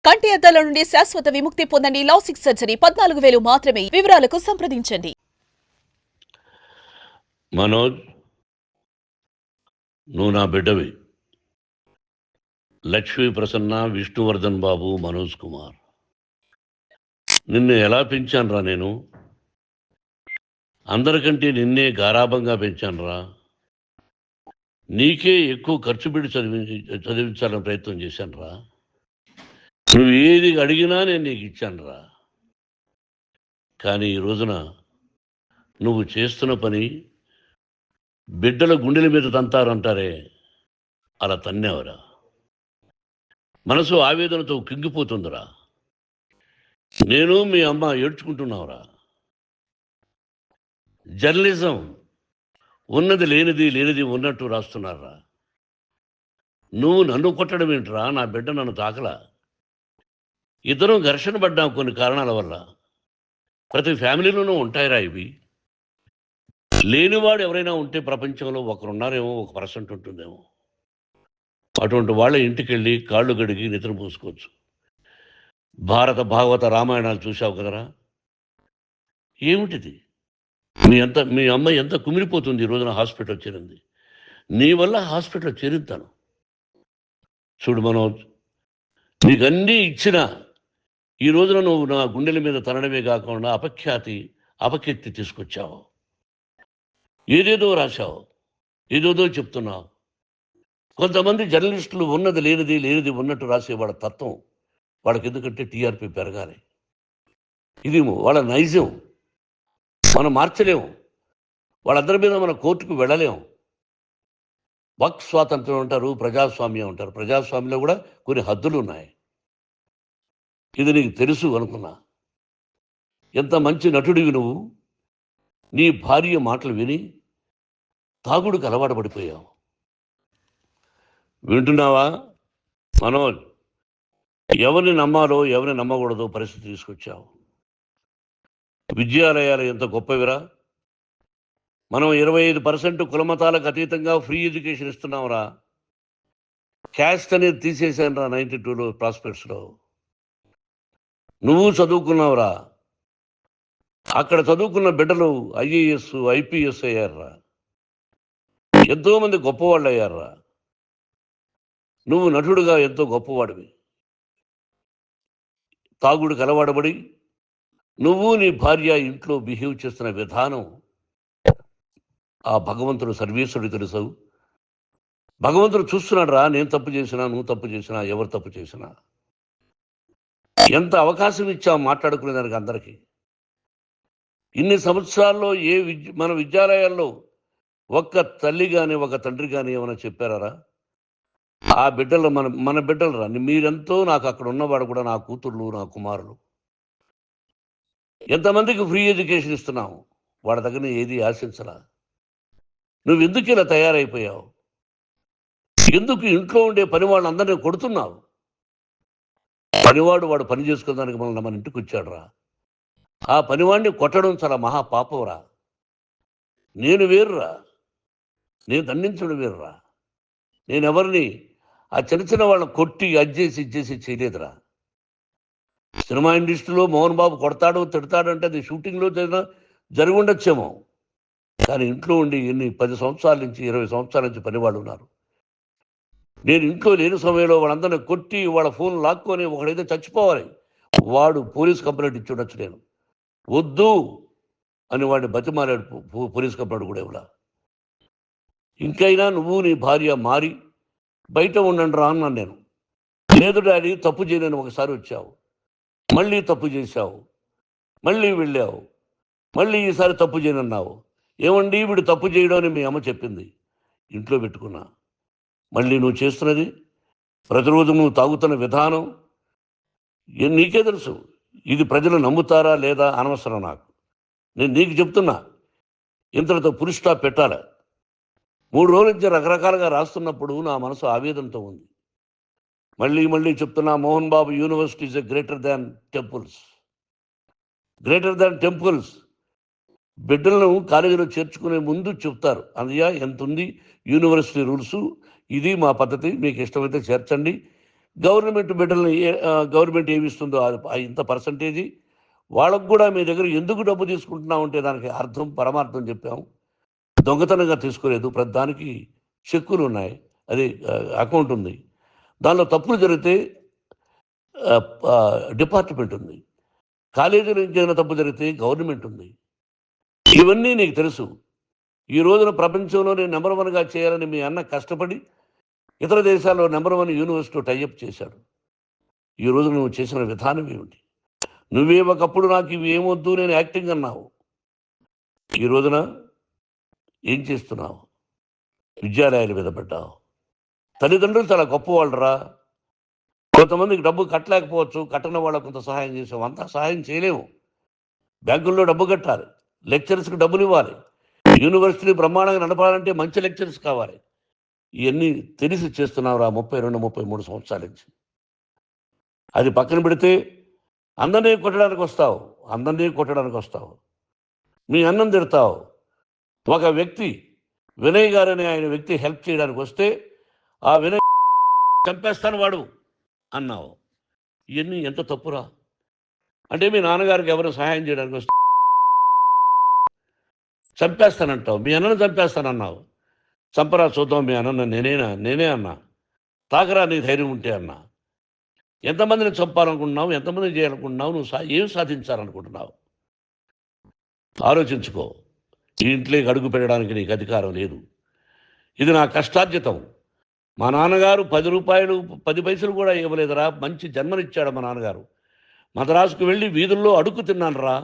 కంటి అద్దాల నుండి శాశ్వత విముక్తి పొందండి. లాసిక్ సర్జరీ 14,000 మాత్రమే. వివరాలకు సంప్రదించండి. మనోజ్, నువ్వు నా బిడ్డవి. లక్ష్మీ ప్రసన్న, విష్ణువర్ధన్ బాబు, మనోజ్ కుమార్. నిన్ను ఎలా పెంచానురా నేను? అందరికంటే నిన్నే గారాభంగా పెంచానురా. నీకే ఎక్కువ ఖర్చు పెట్టి చదివించాలని ప్రయత్నం చేశానురా. నువ్వు ఏది అడిగినా నేను నీకు ఇచ్చానురా. కానీ ఈ రోజున నువ్వు చేస్తున్న పని బిడ్డల గుండెల మీద తంతారంటారే, అలా తన్నేవరా. మనసు ఆవేదనతో కింగిపోతుందిరా. నేను మీ అమ్మ ఏడ్చుకుంటున్నావురా. జర్నలిజం ఉన్నది లేనిది, లేనిది ఉన్నట్టు రాస్తున్నారా. నువ్వు నన్ను కొట్టడం ఏంట్రా? నా బిడ్డ నన్ను తాకలా. ఇద్దరం ఘర్షణ పడ్డాం కొన్ని కారణాల వల్ల. ప్రతి ఫ్యామిలీలోనూ ఉంటాయిరా ఇవి. లేనివాడు ఎవరైనా ఉంటే ప్రపంచంలో ఒకరున్నారేమో, 1% ఉంటుందేమో. అటువంటి వాళ్ళ ఇంటికి వెళ్ళి కాళ్ళు గడిగి నిద్ర పూసుకోవచ్చు. భారత భాగవత రామాయణాలు చూసావు కదరా. ఏమిటిది? మీ అమ్మ ఎంత కుమిలిపోతుంది ఈ రోజున హాస్పిటల్ చేరింది. నీ వల్ల హాస్పిటల్ చేరుతాను. చూడు మనోజ్, నీకన్నీ ఇచ్చిన ఈ రోజున నువ్వు నా గుండెల మీద తనడమే కాకుండా అపకీర్తి తీసుకొచ్చావు. ఏదేదో రాశావు, ఏదేదో చెప్తున్నావు. కొంతమంది జర్నలిస్టులు ఉన్నది లేనిది, లేనిది ఉన్నట్టు రాసేవాళ్ళ తత్వం వాళ్ళకి. ఎందుకంటే టీఆర్పీ పెరగాలి. ఇది వాళ్ళ నైజం. మనం మార్చలేము. వాళ్ళందరి మీద మన కోర్టుకు వెళ్ళలేము. వక్ స్వాతంత్రం అంటారు, ప్రజాస్వామ్యం అంటారు. ప్రజాస్వామ్యంలో కూడా కొన్ని హద్దులు ఉన్నాయి. ఇది నీకు తెలుసు అనుకున్నా. ఎంత మంచి నటుడివి నువ్వు. నీ భార్య మాటలు విని తాగుడుకు అలవాటు పడిపోయావు. వింటున్నావా మనోజ్? ఎవరిని నమ్మాలో ఎవరిని నమ్మకూడదో పరిస్థితి తీసుకొచ్చావు. విద్యాలయాలు ఎంత గొప్పవిరా. మనం 25% కులమతాలకు అతీతంగా ఫ్రీ ఎడ్యుకేషన్ ఇస్తున్నాంరా. క్యాస్ట్ అనేది తీసేశాను రా 92లో ప్రాస్పెక్ట్స్లో. నువ్వు చదువుకున్నావురా. అక్కడ చదువుకున్న బిడ్డలు IAS, IPS అయ్యారా. ఎంతోమంది గొప్పవాళ్ళు అయ్యారా. నువ్వు నటుడుగా ఎంతో గొప్పవాడివి. తాగుడికి అలవాడబడి నువ్వు నీ భార్య ఇంట్లో బిహేవ్ చేస్తున్న విధానం ఆ భగవంతుడు సర్వేశ్వరుడు తెలుసు. భగవంతుడు చూస్తున్నాడు రా. నేను తప్పు చేసినా, నువ్వు తప్పు చేసినా, ఎవరు తప్పు చేసినా. ఎంత అవకాశం ఇచ్చావు మాట్లాడుకునేదానికి అందరికీ. ఇన్ని సంవత్సరాల్లో మన విద్యాలయాల్లో ఒక్క తల్లి కానీ ఒక తండ్రి కానీ ఏమైనా చెప్పారా? ఆ బిడ్డలు మన బిడ్డలు రా. మీరెంతో నాకు అక్కడ ఉన్నవాడు కూడా నా కూతుర్లు, నా కుమారులు. ఎంతమందికి ఫ్రీ ఎడ్యుకేషన్ ఇస్తున్నావు. వాడి దగ్గర ఏది ఆశించరా. నువ్వు ఎందుకు ఇలా తయారైపోయావు? ఎందుకు ఇంట్లో ఉండే పని వాళ్ళందరినీ కొడుతున్నావు? పనివాడు వాడు పని చేసుకోవడానికి మన ఇంటికి వచ్చాడు రా. ఆ పనివాడిని కొట్టడం చాలా మహాపాపంరా. నేను వేరురా. నేను దండించడం వేరురా. నేను ఎవరిని ఆ చిన్న వాళ్ళని కొట్టి ఇచ్చేసి చేయలేదురా. సినిమా ఇండస్ట్రీలో మోహన్ బాబు కొడతాడు, తిడతాడు అంటే అది షూటింగ్లో జరిగి ఉండొచ్చేమో. కానీ ఇంట్లో ఉండి 10 సంవత్సరాల నుంచి 20 సంవత్సరాల నుంచి పనివాళ్ళు ఉన్నారు. నేను ఇంట్లో లేని సమయంలో వాళ్ళందరినీ కొట్టి వాళ్ళ ఫోన్ లాక్కొని ఒకడైతే చచ్చిపోవాలి. వాడు పోలీస్ కంప్లైంట్ ఇచ్చి ఉండొచ్చు. నేను వద్దు అని వాడిని బతిమాలాడు. పోలీస్ కంప్లైంట్ కూడా ఇవ్వడా. ఇంకైనా నువ్వు నీ భార్య మారి బయట ఉండండి రా అన్నాను నేను. లేదు డాడీ, తప్పు చేయలేని ఒకసారి వచ్చావు, మళ్ళీ తప్పు చేశావు, మళ్ళీ వెళ్ళావు, మళ్ళీ ఈసారి తప్పు చేయనన్నావు. ఏమండి వీడు తప్పు చేయడం అని మీ అమ్మ చెప్పింది. ఇంట్లో పెట్టుకున్నా. మళ్ళీ నువ్వు చేస్తున్నది, ప్రతిరోజు నువ్వు తాగుతున్న విధానం నీకే తెలుసు. ఇది ప్రజలు నమ్ముతారా లేదా అనవసరం నాకు. నేను నీకు చెప్తున్నా, ఇంతటితో పులి స్టాప్ పెట్టాలి. 3 రోజుల నుంచి రకరకాలుగా రాస్తున్నప్పుడు నా మనసు ఆవేదనతో ఉంది. మళ్ళీ చెప్తున్నా, Mohan Babu university is greater than temples. Greater than temples. బిడ్డలను కాలేజీలో చేర్చుకునే ముందు చెప్తారు, అన్నయ్య ఎంత ఉంది యూనివర్సిటీ రూల్స్, ఇది మా పద్ధతి, మీకు ఇష్టమైతే చేర్చండి, గవర్నమెంట్ బిడ్డల్ని గవర్నమెంట్ ఏమి ఇస్తుందో ఇంత పర్సంటేజీ వాళ్ళకు కూడా మీ దగ్గర ఎందుకు డబ్బు తీసుకుంటున్నాం అంటే దానికి అర్థం పరమార్థం చెప్పాము. దొంగతనంగా తీసుకోలేదు, ప్రతి దానికి చెక్కులు ఉన్నాయి, అది అకౌంట్ ఉంది. దానిలో తప్పులు జరిగితే డిపార్ట్మెంట్ ఉంది, కాలేజీలో ఏదైనా తప్పు జరిగితే గవర్నమెంట్ ఉంది. ఇవన్నీ నీకు తెలుసు. ఈ రోజున ప్రపంచంలో నేను నెంబర్ 1గా చేయాలని మీ అన్న కష్టపడి ఇతర దేశాల్లో నెంబర్ 1 యూనివర్సిటీ టైఅప్ చేశాడు. ఈ రోజు నువ్వు చేసిన విధానం ఏమిటి? నువ్వే ఒకప్పుడు నాకు ఇవి ఏమొద్దు నేను యాక్టింగ్ అన్నావు, ఈ రోజున ఏం చేస్తున్నావు? విద్యాలయాల మీద పడ్డావు. తల్లిదండ్రులు చాలా గొప్పవాళ్ళరా. కొంతమందికి డబ్బు కట్టలేకపోవచ్చు, కట్టని వాళ్ళకు కొంత సహాయం చేసాం, అంతా సహాయం చేయలేము. బ్యాంకుల్లో డబ్బు కట్టాలి, లెక్చరర్స్కి డబ్బులు ఇవ్వాలి, యూనివర్సిటీ బ్రహ్మాండంగా నడపాలంటే మంచి లెక్చరర్స్ కావాలి. ఇవన్నీ తెలిసి చేస్తున్నావురా 32-33 సంవత్సరాల నుంచి. అది పక్కన పెడితే అందరినీ కొట్టడానికి వస్తావు, మీ అన్నం తిడతావు. ఒక వ్యక్తి వినయ్ గారనే ఆయన వ్యక్తి హెల్ప్ చేయడానికి వస్తే ఆ వినయ్ చంపేస్తాను వాడు అన్నావు. ఇవన్నీ ఎంత తప్పురా? అంటే మీ నాన్నగారికి ఎవరు సహాయం చేయడానికి వస్తే చంపేస్తానంటావు, మీ అన్నను చంపేస్తానన్నావు. చంపరా చూద్దాం మీ అన్న, నేనే అన్నా. తాకరా నీ ధైర్యం ఉంటే అన్నా. ఎంతమందిని చంపాలనుకుంటున్నావు, ఎంతమందిని చేయాలనుకుంటున్నావు, నువ్వు ఏం సాధించాలనుకుంటున్నావు? ఆలోచించుకో. ఈ ఇంట్లోకి అడుగు పెట్టడానికి నీకు అధికారం లేదు. ఇది నా కష్టార్జితం. మా నాన్నగారు 10 రూపాయలు 10 పైసలు కూడా ఇవ్వలేదురా, మంచి జన్మనిచ్చాడు మా నాన్నగారు. మద్రాసుకు వెళ్ళి వీధుల్లో అడుగు తిన్నాను రా,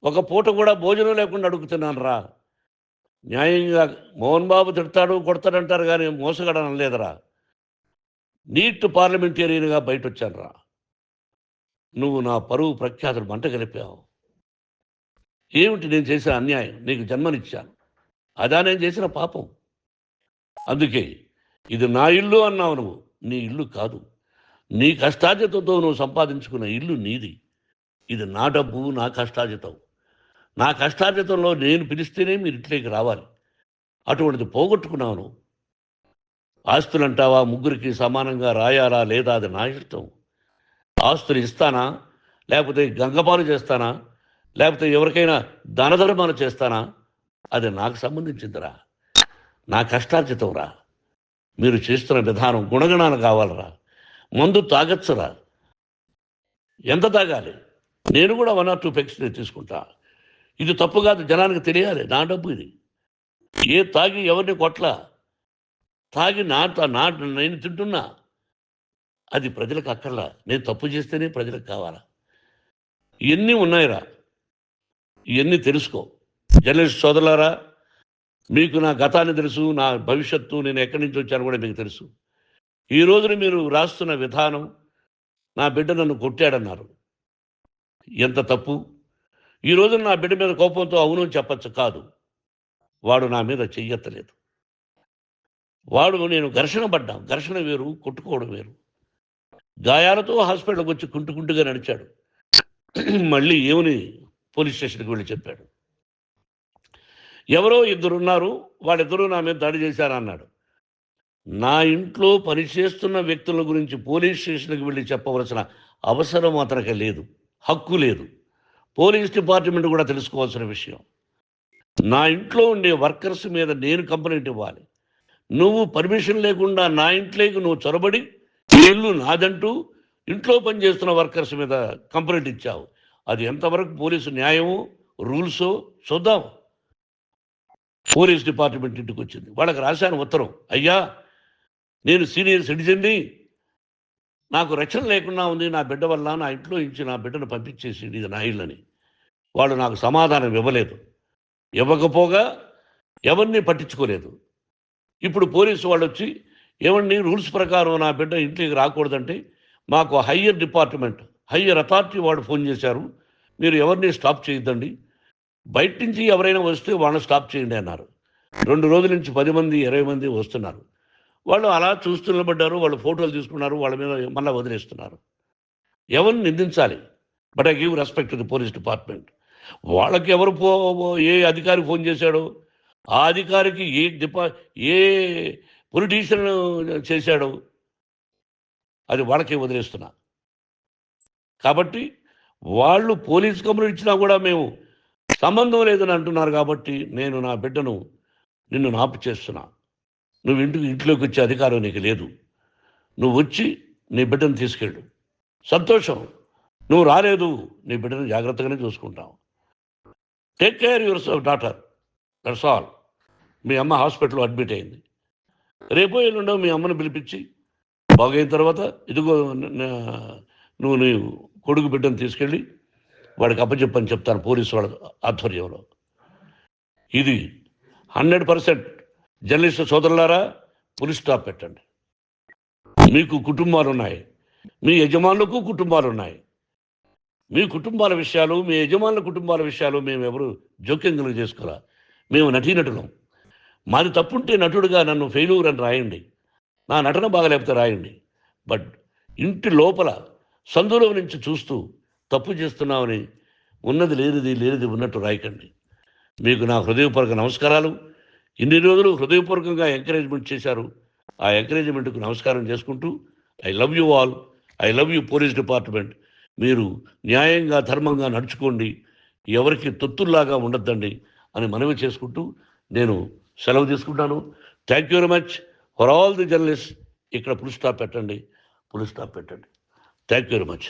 ఒక పూట కూడా భోజనం లేకుండా అడుగు తిన్నాను రా. న్యాయంగా మోహన్ బాబు తిడతాడు కొడతాడంటారు కానీ మోసగాడని అనలేదురా. నీట్ పార్లమెంటేరియన్గా బయట వచ్చాను రా. నువ్వు నా పరువు ప్రఖ్యాతులు మంట కలిపావు. ఏమిటి నేను చేసిన అన్యాయం? నీకు జన్మనిచ్చాను, అదా నేను చేసిన పాపం. అందుకే ఇది నా ఇల్లు అన్నావు. నువ్వు నీ ఇల్లు కాదు, నీ కష్టార్జితంతో నువ్వు సంపాదించుకున్న ఇల్లు నీది. ఇది నా డబ్బు, నా కష్టార్జితం. నా కష్టార్జితంలో నేను పిలిస్తేనే మీరు ఇంట్లోకి రావాలి. అటువంటిది పోగొట్టుకున్నావు నువ్వు. ఆస్తులు అంటావా, ముగ్గురికి సమానంగా రాయాలా లేదా అది నా ఇష్టం. ఆస్తులు ఇస్తానా, లేకపోతే గంగపాలు చేస్తానా, లేకపోతే ఎవరికైనా దానధర్మాలు చేస్తానా, అది నాకు సంబంధించిందిరా, నా కష్టార్జితం రా. మీరు చేస్తున్న విధానం గుణగణాలు కావాలరా. మందు తాగచ్చురా, ఎంత తాగాలి? నేను కూడా 1 or 2 పెగ్స్ తీసుకుంటా. ఇది తప్పు కాదు, జనానికి తెలియాలి, నా డబ్బు ఇది. తాగి ఎవరిని కొట్లా, తాగి నేను తింటున్నా, అది ప్రజలకు అక్కర్లా. నేను తప్పు చేస్తేనే ప్రజలకు కావాలా. ఇవన్నీ ఉన్నాయిరా, ఇవన్నీ తెలుసుకో. జర్నలిస్ట్ సోదరులారా, మీకు నా గతాన్ని తెలుసు, నా భవిష్యత్తు, నేను ఎక్కడి నుంచి వచ్చాను కూడా మీకు తెలుసు. ఈ రోజున మీరు రాస్తున్న విధానం, నా బిడ్డ నన్ను కొట్టాడన్నారు, ఎంత తప్పు. ఈ రోజున నా బిడ్డ మీద కోపంతో అవును చెప్పచ్చు, కాదు, వాడు నా మీద చెయ్యెత్తలేదు. నేను ఘర్షణ పడ్డాం. ఘర్షణ వేరు, కొట్టుకోవడం వేరు. గాయాలతో హాస్పిటల్కి వచ్చి కుంటుకుంటుగా నడిచాడు. మళ్ళీ ఏమని పోలీస్ స్టేషన్కి వెళ్ళి చెప్పాడు. ఎవరో 2 ఉన్నారు, వాళ్ళిద్దరూ నా మీద దాడి చేశారన్నాడు. నా ఇంట్లో పనిచేస్తున్న వ్యక్తుల గురించి పోలీస్ స్టేషన్కి వెళ్ళి చెప్పవలసిన అవసరం అతనికి లేదు, హక్కు లేదు. పోలీస్ డిపార్ట్మెంట్ కూడా తెలుసుకోవాల్సిన విషయం. నా ఇంట్లో ఉండే వర్కర్స్ మీద నేను కంప్లైంట్ ఇవ్వాలి. నువ్వు పర్మిషన్ లేకుండా నా ఇంట్లోకి నువ్వు చొరబడి ఇల్లు నాదంటూ ఇంట్లో పనిచేస్తున్న వర్కర్స్ మీద కంప్లైంట్ ఇచ్చావు. అది ఎంతవరకు పోలీసు న్యాయమో రూల్సో చూద్దాం. పోలీస్ డిపార్ట్మెంట్ ఇంటికి వచ్చింది, వాళ్ళకి రాశాను ఉత్తరం, అయ్యా నేను సీనియర్ సిటిజన్ని, నాకు రక్షణ లేకుండా ఉంది, నా బిడ్డ వల్ల నా ఇంట్లో నుంచి నా బిడ్డను పంపించేసి ఇది నా ఇల్లని. వాళ్ళు నాకు సమాధానం ఇవ్వలేదు. ఇవ్వకపోగా ఎవరిని పట్టించుకోలేదు. ఇప్పుడు పోలీసు వాళ్ళు వచ్చి ఏమండి రూల్స్ ప్రకారం నా బిడ్డ ఇంటికి రాకూడదంటే మాకు హయ్యర్ డిపార్ట్మెంట్, హయ్యర్ అథారిటీ వాడు ఫోన్ చేశారు, మీరు ఎవరిని స్టాప్ చేయొద్దండి, బయట నుంచి ఎవరైనా వస్తే వాళ్ళని స్టాప్ చేయండి అన్నారు. 2 రోజుల నుంచి 10 మంది 20 మంది వస్తున్నారు. వాళ్ళు అలా చూస్తూ నిలబడ్డారు, వాళ్ళు ఫోటోలు తీసుకున్నారు, వాళ్ళ మీద మళ్ళీ వదిలేస్తున్నారు. ఎవరిని నిందించాలి? But I give respect to the police department. వాళ్ళకి ఎవరు ఏ అధికారి ఫోన్ చేశాడో, ఆ అధికారికి ఏ పొలిటీషియన్ చేశాడో, అది వాళ్ళకే వదిలేస్తున్నా. కాబట్టి వాళ్ళు పోలీస్ కంప్లైంట్ ఇచ్చినా కూడా మేము సంబంధం లేదని అంటున్నారు. కాబట్టి నేను నా బిడ్డను నిన్ను నాపు చేస్తున్నా. నువ్వు ఇంట్లోకి వచ్చే అధికారం నీకు లేదు. నువ్వు వచ్చి నీ బిడ్డను తీసుకెళ్ళు. సంతోషం, నువ్వు రాలేదు, నీ బిడ్డను జాగ్రత్తగానే చూసుకుంటావు. Take care your daughter, that's all. మీ అమ్మ హాస్పిటల్లో అడ్మిట్ అయింది. రేపో ఎల్లుండో మీ అమ్మను పిలిపించి బాగైన తర్వాత ఇదిగో నువ్వు నీ కొడుకు బిడ్డను తీసుకెళ్ళి వాడికి అప్పచెప్పని చెప్తాను పోలీసు వాళ్ళ ఆధ్వర్యంలో. ఇది 100% జర్నలిస్టు సోదరులారా, పులి స్టాప్ పెట్టండి. మీకు కుటుంబాలు ఉన్నాయి, మీ యజమానులకు కుటుంబాలు ఉన్నాయి. మీ కుటుంబాల విషయాలు, మీ యజమానుల కుటుంబాల విషయాలు మేము ఎవరు జోక్యం కలుగు చేసుకోరా. మేము నటీనటులం. మాది తప్పుంటే నటుడుగా నన్ను ఫెయిల్యూర్ అని రాయండి, నా నటన బాగలేకపోతే రాయండి. బట్ ఇంటి లోపల సందులో నుంచి చూస్తూ తప్పు చేస్తున్నామని ఉన్నది లేనిది ఉన్నట్టు రాయకండి. మీకు నా హృదయపూర్వక నమస్కారాలు. ఇన్ని రోజులు హృదయపూర్వకంగా ఎంకరేజ్మెంట్ చేశారు. ఆ ఎంకరేజ్మెంట్కు నమస్కారం చేసుకుంటూ I love you all. I love you police department. మీరు న్యాయంగా ధర్మంగా నడుచుకోండి, ఎవరికి తొత్తుల్లాగా ఉండొద్దండి అని మనవి చేసుకుంటూ నేను సెలవు తీసుకుంటాను. Thank you very much for all the journalist. ఇక్కడ పులి స్టాప్ పెట్టండి. Thank you very much.